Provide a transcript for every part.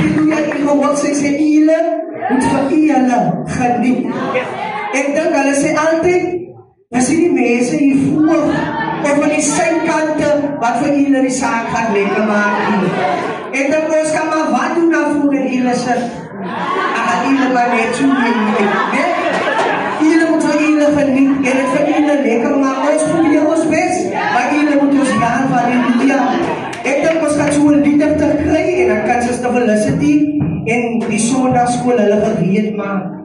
halleluja, ik gewoon ze ile, moet we ile geniet. Ik denk dat ze altijd, als die mensen hier voelen, of van die zijn kanten, wat voor ile die zaak gaat lekker maken. Ik denk dat we maar wat doen nou voor een ile ze. Ile maar net zo niet. Ile moet we ile geniet. En het voor ile lekker maken. Ons probeer ons best. Maar ile moet ons gaan van halleluja. Ik denk ons gaat zo'n lied op te krijgen. En dan kan ze nog luisteren in die zondagschool hulle gereed maken.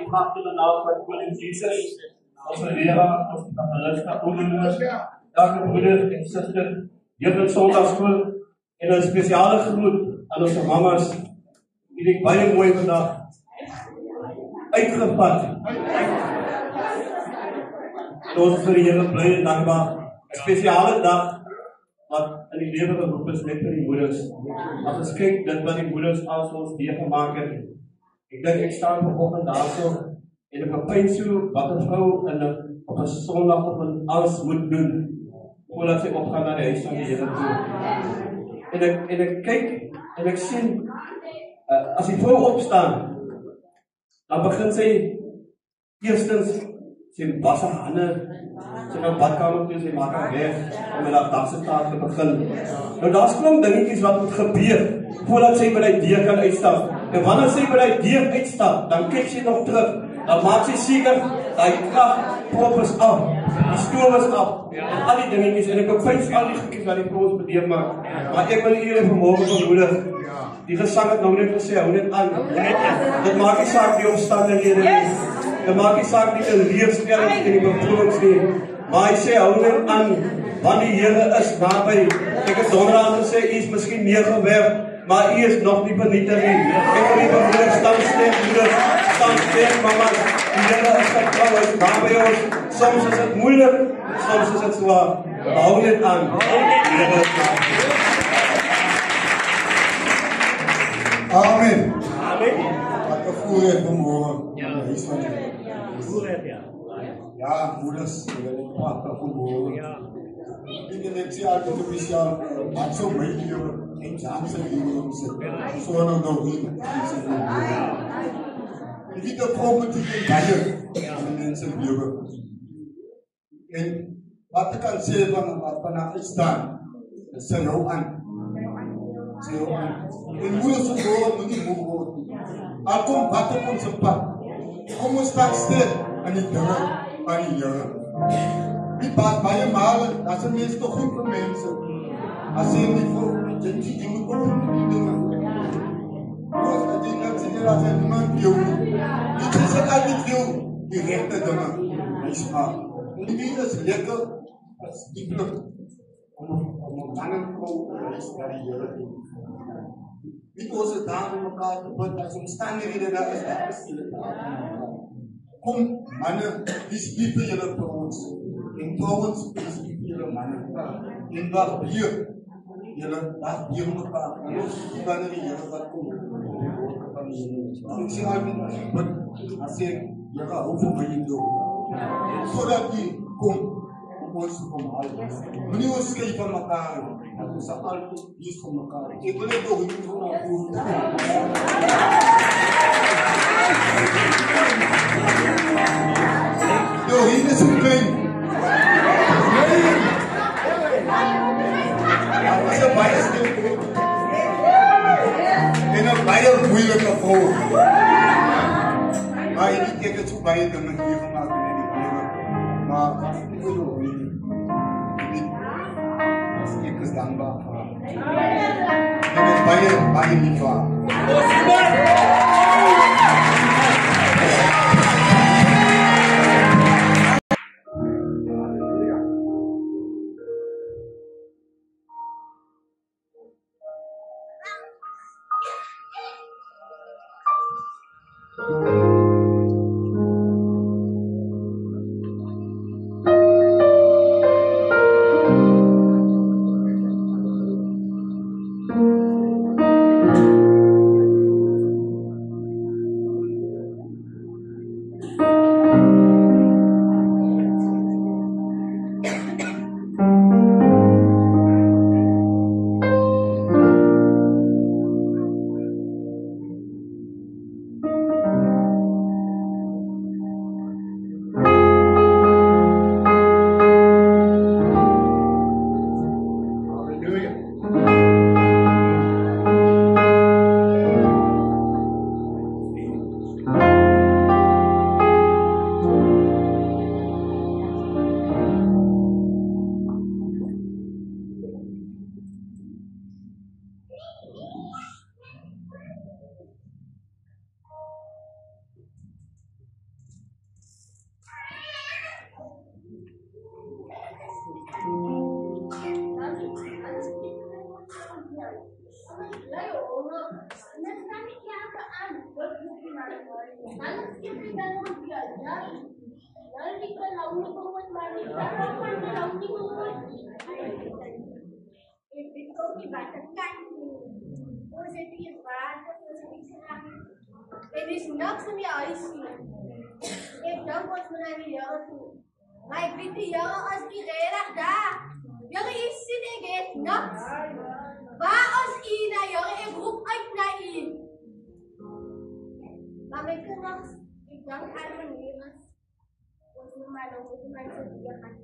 prachtige naam van Koning Jesus. Ons leraar, ons evangeliste, onderwys, elke broeder en suster, hier in Sondagskool, en 'n spesiale groet aan ons mamas, die ek baie mooi vandag uitgevat. En ons vir die Here bly en dankbaar. 'n Spesiale dag wat in die lewe geroep is net vir die moeders. As ons kyk dit wat die moeders as ons deurgemaak het. Ek dink ek staan vanoggend daarso en ek bepyn so wat 'n vrou op 'n Sondag op 'n alles moet doen voordat sy opgaan na die huis van die Here toe. En ek kyk en ek sien as die vrou opstaan, dan begin sy eerstens sy was haar hande, sy gaan badkamer toe, sy maak haar weg om met haar dagse taak te begin. Nou daar's klomp dingetjies wat moet gebeur voordat sy by die deur kan uitstap. En wanneer sy by die deur uitstap, dan kyk sy nog terug. Dan maak sy seker die kragprop is af, die stoof is af, en al die dingetjies. En ek bepyns al die goedjies wat die vrou ons bedeem maak. Maar ek wil julle vanmôre vermoedig. Die gesang het nou net gesê, hou net aan. Dit maak nie saak die omstandighede nie. Dit maak nie saak die leefstyl en die beproewings nie. Maar hy sê, hou net aan, want die Here is naby. Ek het donderdag gesê, u is miskien neergewerp, maar u is nog nie vernietig nie. Ek wil die bemoedig, staan sterk, mama. Die Here is getrou, hy is naby ons. Soms is dit moeilik, soms is dit swaar. Hou net aan. Die Here is naby. Amen. Amen. Wat 'n voorreg vanmôre. Ja. Voorreg, ja. Ja, moeders, julle pragtig vanmôre. Ja. Ik denk dat ik altijd speciaal wat zo meegeven en chansen die ons zo nog niet. Ik weet de problematiek in beide mensen leven. En wat ik kan zeggen van wat vanaf is staan, dat is heel aan. En moeders vanmorgen moet niet moe worden. Al komt wat op onze pad. Kom ons staan stil en die dingen van die Here. Die baat baie malen, dat is meestal goed voor mensen. Als je niet voor, je moet ook niet doen. Als je net zegt dat je niemand wil, die is altijd veel, die rechte dingen. Is maar. En die is lekker, dat is diepelijk. Om een man en vrouw te reizen naar die Here. Niet onze dagen elkaar te bidden, als omstandigheden daar is, dat is stil. Kom, mannen, die is lief voor jullie voor ons. En trouwens, is die jullie mannen. En wat hier, jullie, dat hier elkaar. Die wanneer die Here wat komt. Ik zie altijd, als ik jullie hou van mij doen. Zodat die komt, om ons te komen. Meneer ons schrijven van elkaar. Dat is altijd lief van elkaar. Ik wil het ook niet van elkaar. Yo, hier is een klein. Dat is een baie stil. En een baie moeilijke vrouw. Maar je niet kijkt zo baie dingen hier gemaakt in die leven. Maar ik wil ook niet. Ik is dankbaar. En een baie lief waar. Het is niks van die huis nie. Ek dink ons moet aan die Here toe. Maar ek weet die Here as die regtig daar. Here, u sien ek het niks. Waar is u na Here? Ek roep uit na u. Maar my kinders, ek dink aan my lewens. Ons moet maar nog met die mense weer gaan.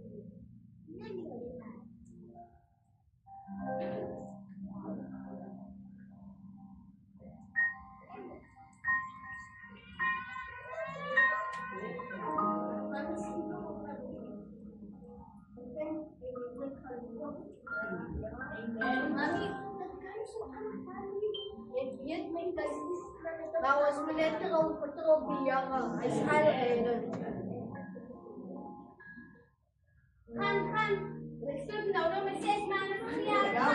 Nou was me net erop vertrokken, jongen. Hij is alle Gaan. Ik stop nou nog met 6 maanden verjaardag.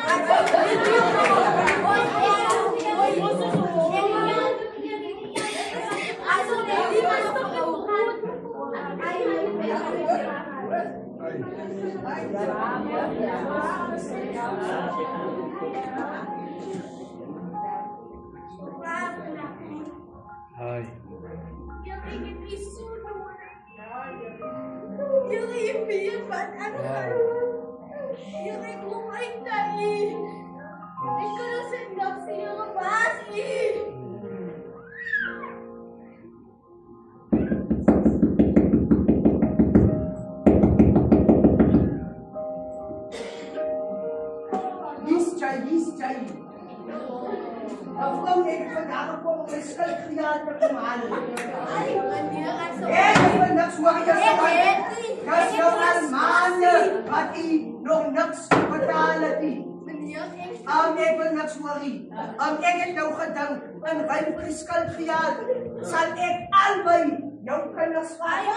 Hi. Jullie vier wat jullie kom uit naar hier. Ik kan als een dag zien jullie baas hier. Waarom heb ik vandaag gewoon mijn schuld gedaan met de mannen? Ik ben niks warriors geworden. Dat is nou al maanden wat u nog niks betalen die. Ik ben niks worry. Ik heb nou gedankt en ruim voor die schuld gedaan. Zal ik albei jou kunnen schrijven?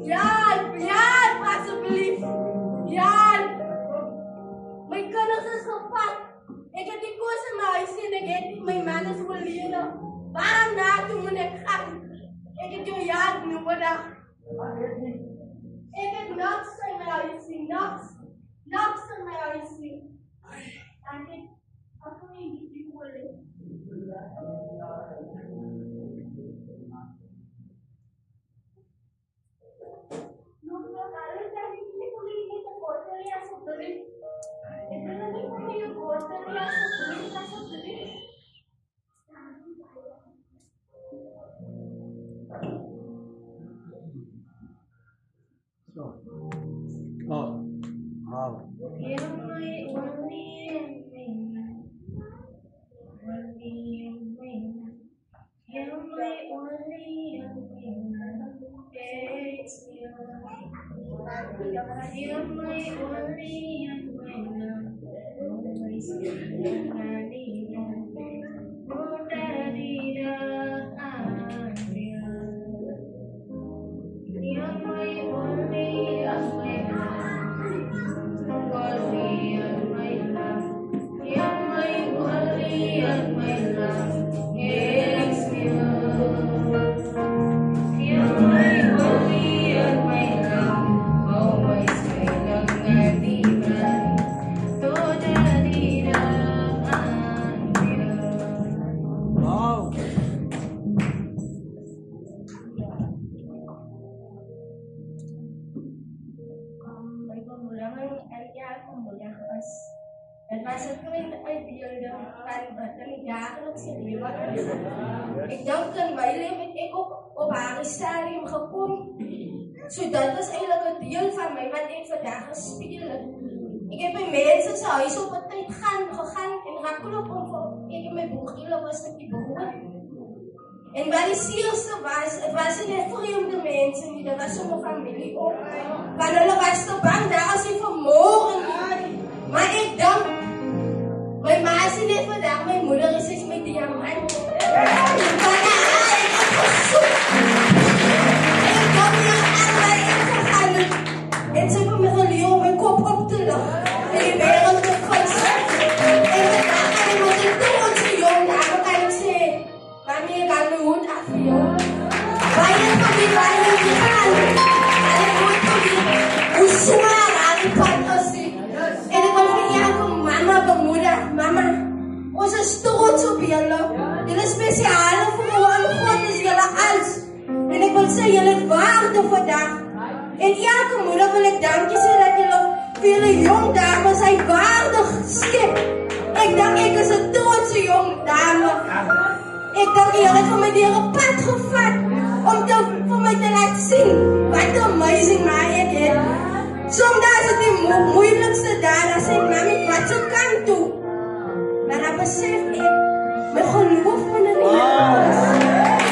Jan, alsjeblieft. Jan. Mijn kinders is gepakt. Ik heb die koers in mijn huis en ik heb mijn man is verleden. Waarom naartoe moet ik gaan? Ik heb jou Jan nodig. Ik heb niks in mijn huis zien. Niks in mijn huis zien. En ik heb niet die willen. Het was een klein uitbeelding van een dagelijkse leven. Ik dacht een wijle met ik op haar stadium gekomen. So dat was eigenlijk een deel van mij wat ik vandaag gespeeld heb. Ik heb bij mensen zijn huis op een tijd gegaan en rakkelijk om. Ik heb mijn boekje was met die broer. En wat die zielste was, het was niet vreemde mensen niet, dat was zo'n familie ook. Want hulle was te bang daar als hij vermogen. Maar ik dacht, mijn ma is niet vandaag, mijn moeder is met diamant. Van haar, ik heb gezocht. Ik kom hier aan mij ingegaan en ze hebben me geleerd om mijn kop op te leggen. En die wereld te vissen. En vandaag kan ik met een toonse jong naar kan ik zeggen, wanneer ik aan mijn hoed af, joh. Wanneer kom ik aan mijn hoed gaan? En ik moet proberen hoe zwaar aan die pad als ik. En ik wil van jou, mama, bemoeder, mama. Ons is trots op jullie. Jullie speciale vrouwen aan God is jullie alles. En ik wil zeggen, jullie waarde vandaag. En elke moeder wil ik dankje zeggen dat jullie vele jong dames zijn waardig schip. Ik denk, ik is een trotse jong dame. Ik denk, jullie heeft voor mij die pad gevat. Om voor mij te laten zien wat een amazing man ik heb. Soms is het die moeilijkste daar. Dan zeg ik, mami, wat ze kan doen. Maar dan besef ik, mijn geloof me er niet is.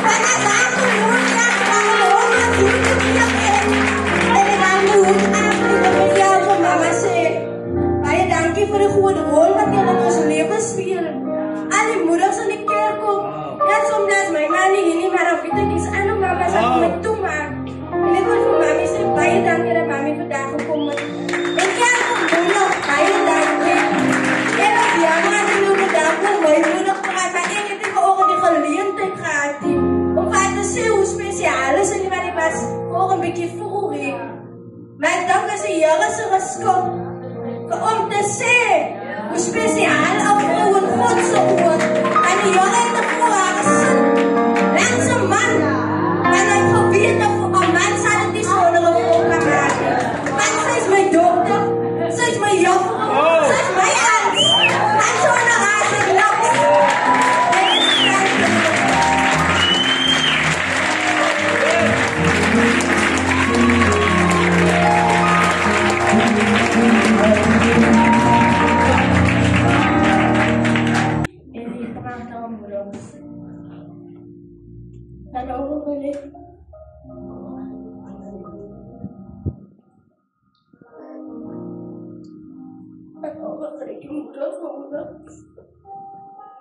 Maar dan gaat mijn hoed af, dan geloof me goed te blijven. En ik ga mijn hoed af en ik wil jou van mama zeggen. Baie dankie voor de goede rol wat je in ons leven speelt. Al die moeders in de kerk ook. Ja, soms is mijn man niet, maar dan weet ik iets aan de mama dat ik me toe maak. En ik wil voor mami zeggen, baie dankie dat mami vandaag gekomen is. En elke moeder, baie dankie. En als jammer dat ik nu bedankt voor mijn moeder praat, maar ik heb tegen ogen die geleentheid gehad. Om van te zien hoe speciaal is en wat ik was voor een beetje vroeg. Maar ik dank als de Heer is geschopt. Om te zien hoe speciaal een vrouw in Godse oor. En de Heer heeft de vrouw gezien. Langs een man. En ik probeer dat voor een man zal het niet zonder een vrouw kan maken. Want zij is mijn dochter. Zij is mijn juffrouw. Zij is mijn aunt. En zonder haar is ik niks. En die praat dan brood. Dan over ik. Dan over ik moeder van moeder.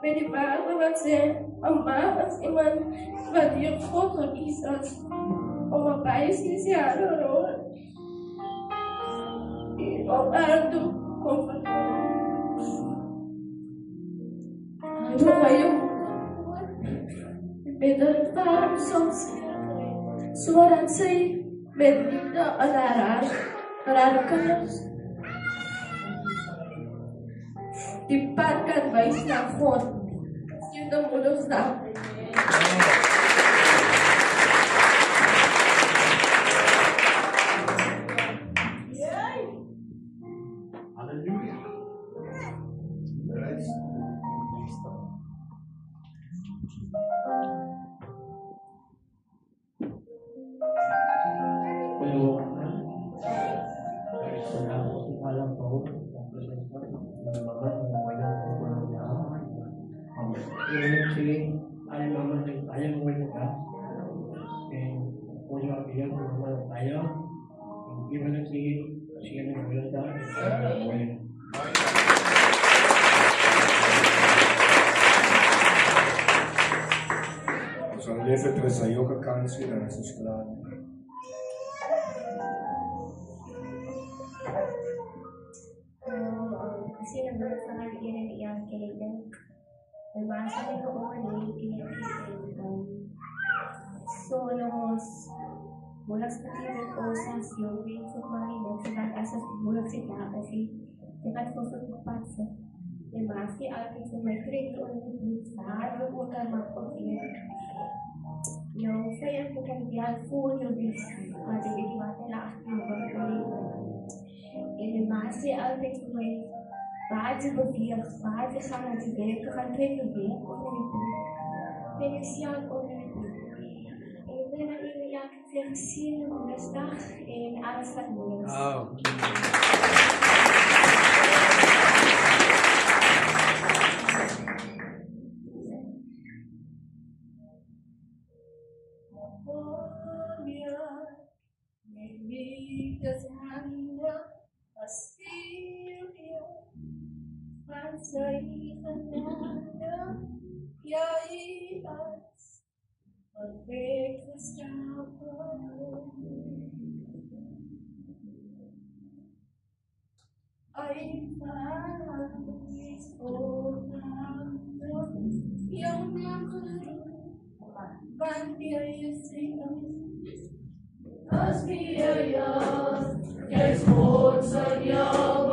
Met die vader wat zei, mama was iemand wat hier God gekies is. Om een baie speciale rol. Op haar toe komt van toen ga je met een warm soms zodat zij met liefde aan haar kinders die pad kan wijzen naar God. Zie de moedersdag. Halleluja. Lees het terus aan jouw kans weer, dan is het klaar. Kasi naman sa kaliyan ng iyang kailan. Nabasa ko ko ang kailan. So, mula sa kailan ko sa siyowi, sa kailan, sa pag-asas mula sila kasi dekat ko sa pagpasa. Nabasa aking sa may krito ang sa araw ko na mapagkita. Yung saya ko kang diyan po yung matigil natin lahat ng mga en nabasa aking sa may بعد بفيق بعد خانة البيت كان بين البيت بين السياق إذا إياك تغسل ونستخ إن أرسل sy genade, jy is perfect geskapel. Is onhandig, jou makelijk, want jy is as wie jy is God se jou.